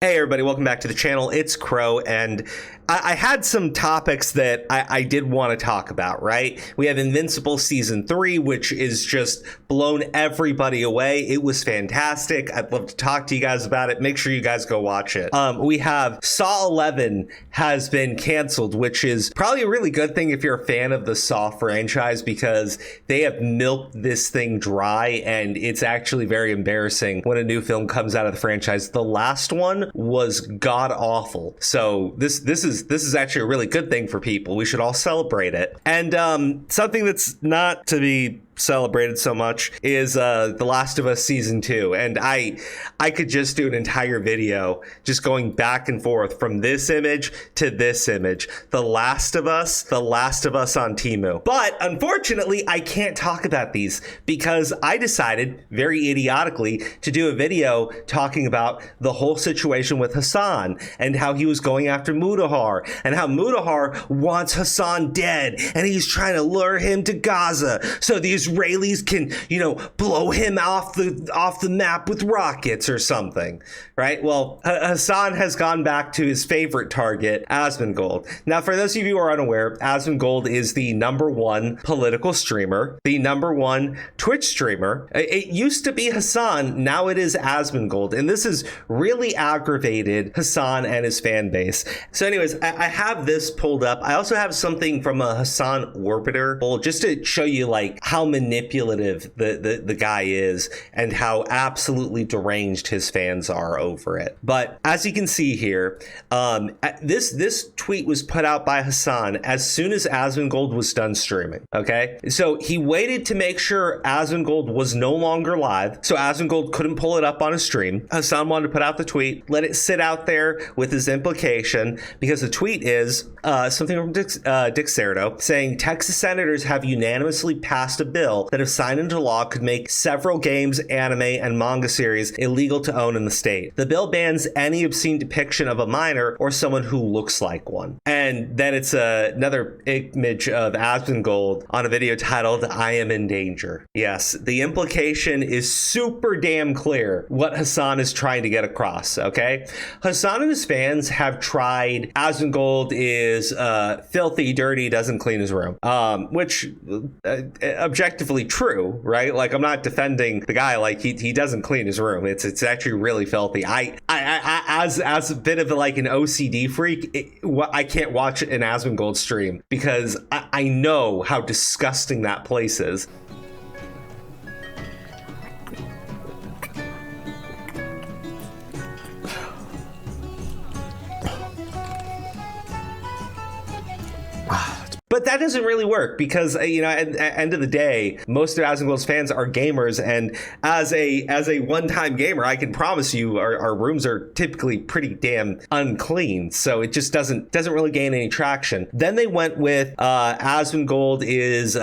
Hey everybody, welcome back to the channel. It's Crow, and I had some topics that I did want to talk about, right? We have Invincible Season 3, which is just blown everybody away. It was fantastic. I'd love to talk to you guys about it. Make sure you guys go watch it. We have Saw 11 has been canceled, which is probably a really good thing if you're a fan of the Saw franchise, because they have milked this thing dry, and it's actually very embarrassing when a new film comes out of the franchise. The last one was god awful, so this is actually a really good thing for people. We should all celebrate it. And something that's not to be celebrated so much is The Last of Us Season 2, and I could just do an entire video just going back and forth from this image to this image. The Last of Us on Temu. But unfortunately, I can't talk about these because I decided very idiotically to do a video talking about the whole situation with Hasan and how he was going after Mudahar and how Mudahar wants Hasan dead and he's trying to lure him to Gaza so the Israelis can, blow him off the map with rockets or something, right? Well, Hasan has gone back to his favorite target, Asmongold. Now, for those of you who are unaware, Asmongold is the #1 political streamer, the #1 Twitch streamer. It used to be Hasan, now it is Asmongold, and this has really aggravated Hasan and his fan base. So anyways, I have this pulled up. I also have something from a Hasan orbiter, well, just to show you like how manipulative the guy is and how absolutely deranged his fans are over it. But as you can see here, this tweet was put out by Hasan as soon as Asmongold was done streaming. Okay, so he waited to make sure Asmongold was no longer live, so Asmongold couldn't pull it up on his stream. Hasan wanted to put out the tweet, let it sit out there with his implication, because the tweet is something from Dick Cerdo saying Texas senators have unanimously passed a bill that, if signed into law, could make several games, anime, and manga series illegal to own in the state. The bill bans any obscene depiction of a minor or someone who looks like one. And then it's another image of Asmongold on a video titled "I Am in Danger." Yes, the implication is super damn clear what Hasan is trying to get across, okay? Hasan and his fans have tried Asmongold is filthy, dirty, doesn't clean his room, which objectively true, right? Like, I'm not defending the guy, like he doesn't clean his room. It's actually really filthy. I as a bit of like an OCD freak, I can't watch an Asmongold stream because I know how disgusting that place is. But that doesn't really work because, at the end of the day, most of Asmongold's fans are gamers, and as a one-time gamer, I can promise you our rooms are typically pretty damn unclean, so it just doesn't really gain any traction. Then they went with Asmongold is a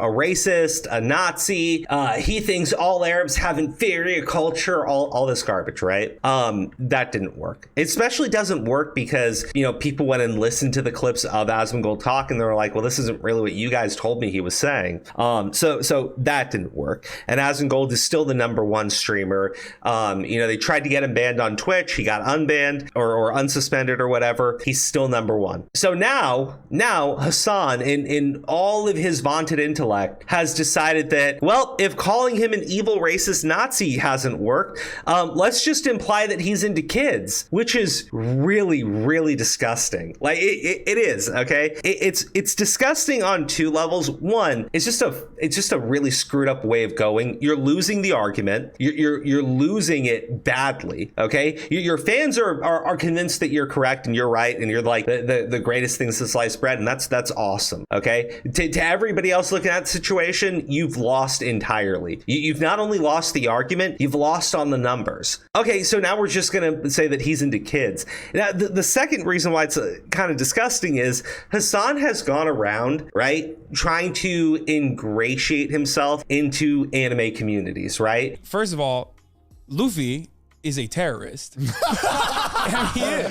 racist, a Nazi, he thinks all Arabs have inferior culture, all this garbage, right? That didn't work. It especially doesn't work because, people went and listened to the clips of Asmongold talk, and they were like, well, this isn't really what you guys told me he was saying. So that didn't work. And Asmongold is still the #1 streamer. They tried to get him banned on Twitch. He got unbanned or unsuspended or whatever. He's still #1. So now Hasan, in all of his vaunted intellect, has decided that, well, if calling him an evil racist Nazi hasn't worked, let's just imply that he's into kids, which is really, really disgusting. Like it is, okay? It's disgusting on two levels. One, it's just a really screwed up way of going. You're losing the argument. You're losing it badly. Okay, your fans are convinced that you're correct and you're right and you're like the greatest thing since sliced bread, and that's awesome. Okay, to everybody else looking at the situation, you've lost entirely. You've not only lost the argument, you've lost on the numbers. Okay, so now we're just gonna say that he's into kids. Now the second reason why it's kind of disgusting is Hasan has gone around, right, trying to ingratiate himself into anime communities, right? First of all, Luffy is a terrorist. I mean,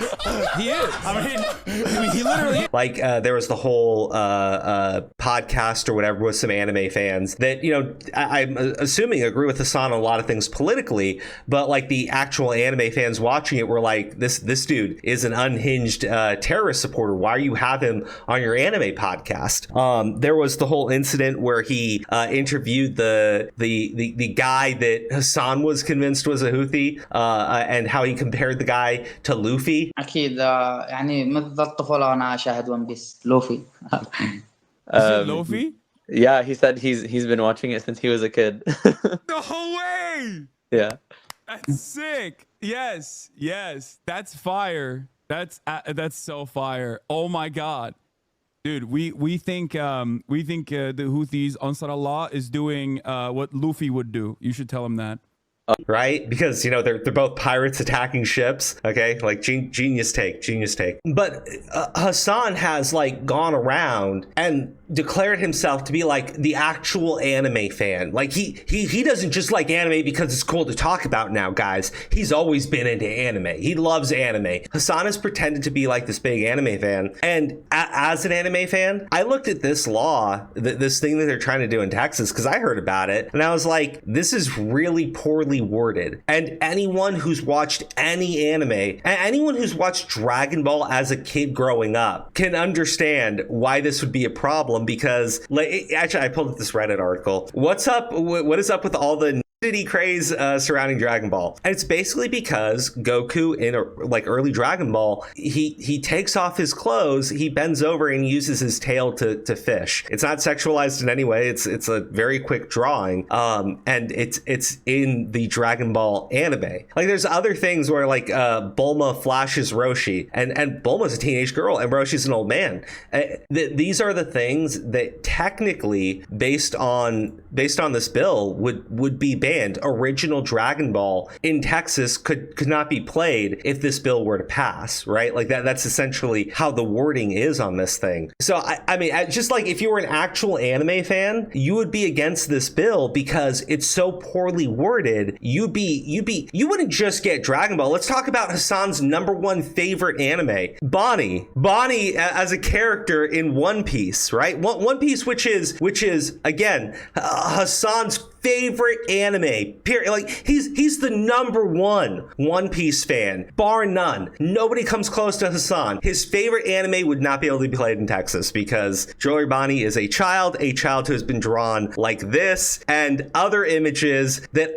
he is. I mean, he literally is. Like there was the whole podcast or whatever with some anime fans that, you know, I'm assuming agree with Hasan on a lot of things politically, but like the actual anime fans watching it were like, this dude is an unhinged terrorist supporter. Why do you have him on your anime podcast? There was the whole incident where he interviewed the guy that Hasan was convinced was a Houthi, and how he compared the guy to Luffy. أكيد يعني منذ الطفولة وأنا أشاهد ون بيس لوفي. Is it Luffy? Yeah, he said he's been watching it since he was a kid. No way! Yeah. That's sick. Yes. That's fire. That's so fire. Oh my god, dude. We think the Houthis, Ansar Allah, is doing what Luffy would do. You should tell him that. Right? Because, you know, they're both pirates attacking ships. Okay, like genius take. But Hasan has like gone around and declared himself to be like the actual anime fan. Like he doesn't just like anime because it's cool to talk about now, guys. He's always been into anime. He loves anime. Hasan has pretended to be like this big anime fan. And as an anime fan, I looked at this law, this thing that they're trying to do in Texas, because I heard about it, and I was like, this is really poorly worded. And anyone who's watched any anime, anyone who's watched Dragon Ball as a kid growing up, can understand why this would be a problem. Because, like, actually, I pulled up this Reddit article. What's up? What is up with all the nudity craze surrounding Dragon Ball? And it's basically because Goku in like early Dragon Ball, he takes off his clothes, he bends over and uses his tail to fish. It's not sexualized in any way. It's a very quick drawing, and it's in the Dragon Ball anime. Like there's other things where like Bulma flashes Roshi, and Bulma's a teenage girl and Roshi's an old man. These are the things that technically, based on this bill, would be banned. Original Dragon Ball in Texas could not be played if this bill were to pass, right? Like that's essentially how the wording is on this thing. So I mean, just like if you were an actual anime fan, you would be against this bill because it's so poorly worded. You wouldn't just get Dragon Ball. Let's talk about Hasan's #1 favorite anime, Bonnie as a character in One Piece, right? One Piece, which is again Hasan's favorite anime, period. Like he's the #1 One Piece fan, bar none. Nobody comes close to Hasan. His favorite anime would not be able to be played in Texas because Joey Bonnie is a child who has been drawn like this and other images that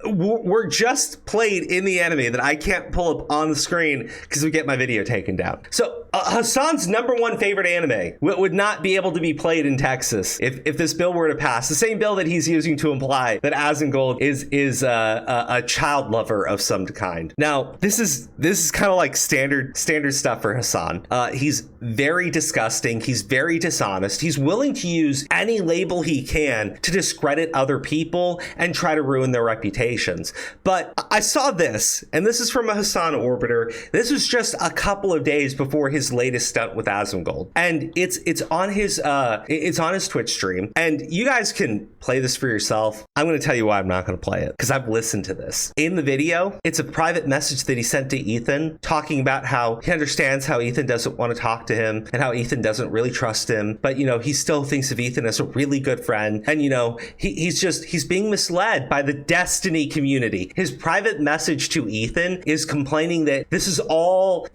were just played in the anime that I can't pull up on the screen because we get my video taken down. So Hasan's #1 favorite anime would not be able to be played in Texas if this bill were to pass. The same bill that he's using to imply that Asmongold is a child lover of some kind. Now, this is kind of like standard stuff for Hasan. He's very disgusting. He's very dishonest. He's willing to use any label he can to discredit other people and try to ruin their reputations. But I saw this, and this is from a Hasan orbiter. This was just a couple of days before his latest stunt with Asmongold, and it's on his Twitch stream. And you guys can play this for yourself. I'm going to tell you why I'm not going to play it, because I've listened to this. In the video, it's a private message that he sent to Ethan talking about how he understands how Ethan doesn't want to talk to him and how Ethan doesn't really trust him, but, you know, he still thinks of Ethan as a really good friend. And, you know, he's being misled by the Destiny community. His private message to Ethan is complaining that this is all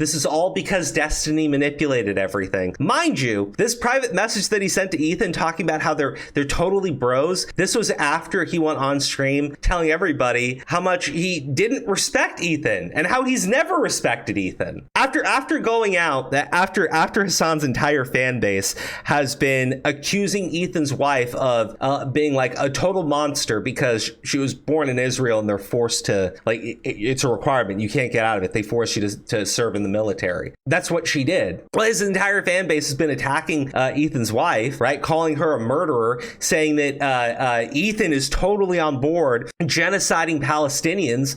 because Destiny manipulated everything. Mind you, this private message that he sent to Ethan talking about how they're totally bros, this was after he went on stream telling everybody how much he didn't respect Ethan and how he's never respected Ethan. After going out, after Hasan's entire fan base has been accusing Ethan's wife of being like a total monster because she was born in Israel and they're forced to, like, it's a requirement. You can't get out of it. They force you to serve in the military. That's what she did. Well, his entire fan base has been attacking Ethan's wife, right? Calling her a murderer, saying that Ethan Ethan is totally on board genociding Palestinians,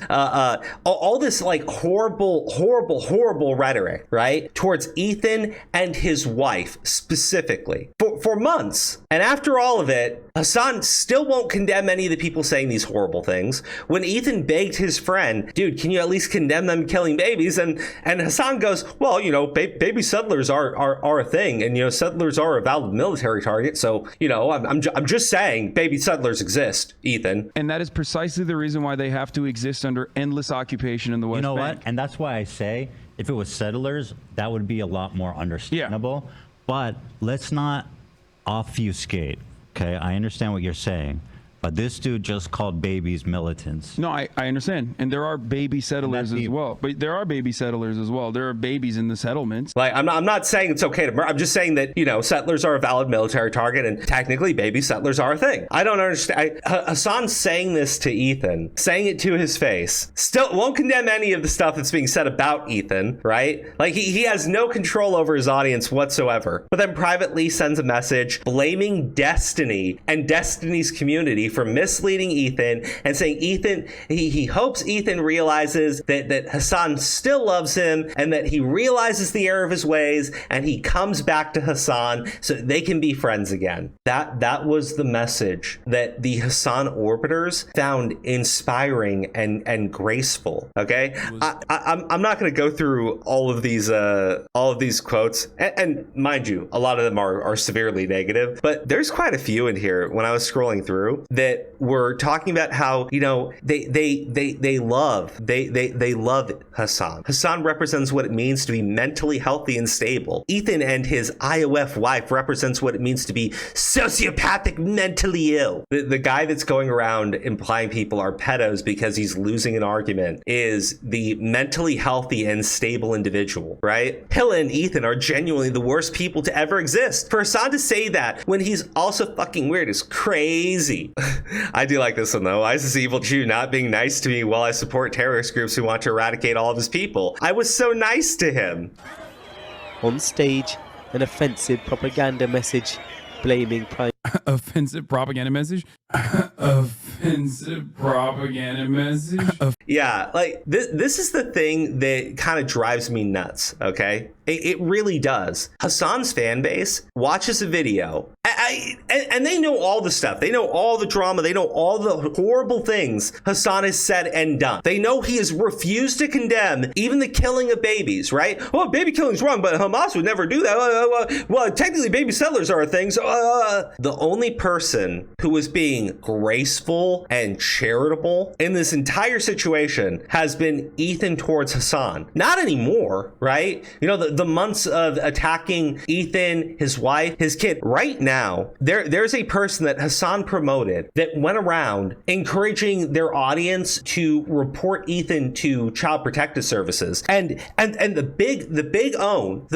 all this like horrible rhetoric, right, towards Ethan and his wife specifically for months. And after all of it, Hasan still won't condemn any of the people saying these horrible things. When Ethan begged his friend, dude, can you at least condemn them killing babies? And Hasan goes, well, you know, baby settlers are a thing, and you know, settlers are a valid military target. So you know, I'm just saying, baby settlers exist, Ethan. And that is precisely the reason why they have to exist under endless occupation in the West Bank. You know what? And that's why I say, if it was settlers, that would be a lot more understandable. Yeah. But let's not obfuscate, okay? I understand what you're saying, but this dude just called babies militants. No, I understand. And there are baby settlers as well. But there are baby settlers as well. There are babies in the settlements. Like, I'm not saying it's okay to murder. I'm just saying that, you know, settlers are a valid military target, and technically baby settlers are a thing. I don't understand. Hasan saying this to Ethan, saying it to his face, still won't condemn any of the stuff that's being said about Ethan, right? Like, he has no control over his audience whatsoever. But then privately sends a message blaming Destiny and Destiny's community for misleading Ethan, and saying Ethan, he hopes Ethan realizes that Hasan still loves him, and that he realizes the error of his ways, and he comes back to Hasan so they can be friends again. That was the message that the Hasan orbiters found inspiring and graceful. Okay, I'm not going to go through all of these quotes, and mind you, a lot of them are severely negative, but there's quite a few in here when I was scrolling through that were talking about how, you know, they love Hasan. Hasan represents what it means to be mentally healthy and stable. Ethan and his IOF wife represents what it means to be sociopathic, mentally ill. The guy that's going around implying people are pedos because he's losing an argument is the mentally healthy and stable individual, right? Hilla and Ethan are genuinely the worst people to ever exist. For Hasan to say that when he's also fucking weird is crazy. I do like this one though. Why is this evil Jew not being nice to me while I support terrorist groups who want to eradicate all of his people? I was so nice to him. On stage, an offensive propaganda message blaming Prime. Offensive propaganda message? Offensive propaganda message? Yeah, like this is the thing that kind of drives me nuts, okay? It really does. Hasan's fan base watches a video, and they know all the stuff. They know all the drama. They know all the horrible things Hasan has said and done. They know he has refused to condemn even the killing of babies, right? Well, baby killing's wrong, but Hamas would never do that. Well, technically baby settlers are a thing. So the only person who was being graceful and charitable in this entire situation has been Ethan towards Hasan. Not anymore, right? You know, the months of attacking Ethan, his wife, his kid. Right now, there's a person that Hasan promoted that went around encouraging their audience to report Ethan to Child Protective Services. And the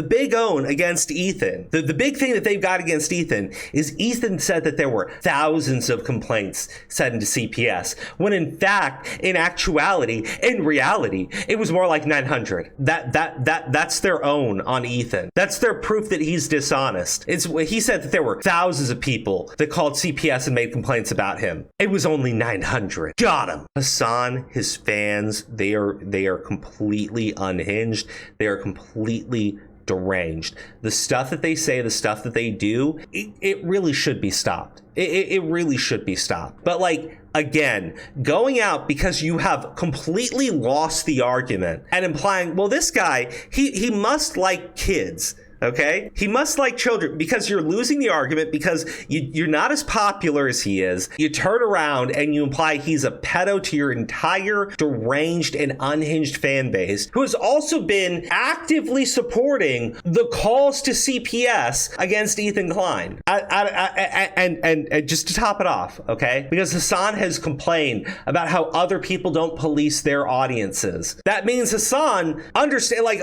big own against Ethan, the big thing that they've got against Ethan is Ethan said that there were thousands of complaints sent into CPS, when in fact, in actuality, in reality, it was more like 900. That's their own on Ethan. That's their proof that he's dishonest. He said that there were thousands of people that called CPS and made complaints about him. It was only 900. Got him. Hasan, his fans, they are completely unhinged. They are completely deranged. The stuff that they say, the stuff that they do, it really should be stopped. It really should be stopped. But like, again, going out because you have completely lost the argument and implying, well, this guy, he must like kids. Okay, he must like children, because you're losing the argument, because you're not as popular as he is. You turn around and you imply he's a pedo to your entire deranged and unhinged fan base, who has also been actively supporting the calls to CPS against Ethan Klein. And just to top it off, okay, because Hasan has complained about how other people don't police their audiences. That means Hasan understand, like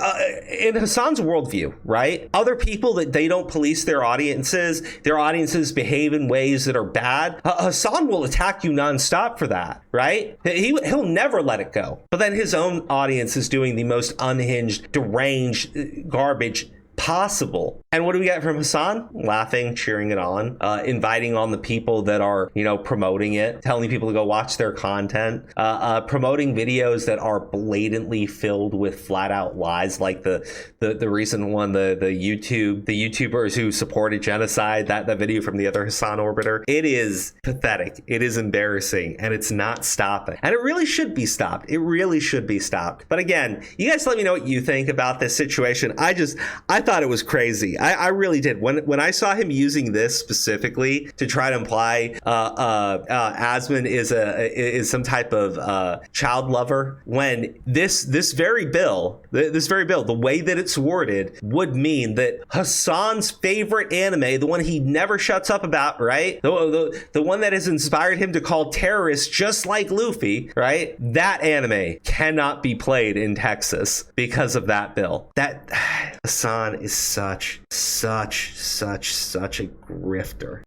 in Hasan's worldview, right? Other people that they don't police their audiences behave in ways that are bad. Hasan will attack you nonstop for that, right? He'll never let it go. But then his own audience is doing the most unhinged, deranged, garbage impossible. And what do we get from Hasan? Laughing, cheering it on, inviting on the people that are, promoting it, telling people to go watch their content, promoting videos that are blatantly filled with flat out lies, like the recent one, the YouTubers who supported genocide, that video from the other Hasan orbiter. It is pathetic. It is embarrassing, and it's not stopping. And it really should be stopped. It really should be stopped. But again, you guys let me know what you think about this situation. I thought it was crazy. I really did. When I saw him using this specifically to try to imply Asmon is some type of child lover, when this very bill, the way that it's worded, would mean that Hasan's favorite anime, the one he never shuts up about, right? The one that has inspired him to call terrorists just like Luffy, right? That anime cannot be played in Texas because of that bill. That Hasan is such a grifter.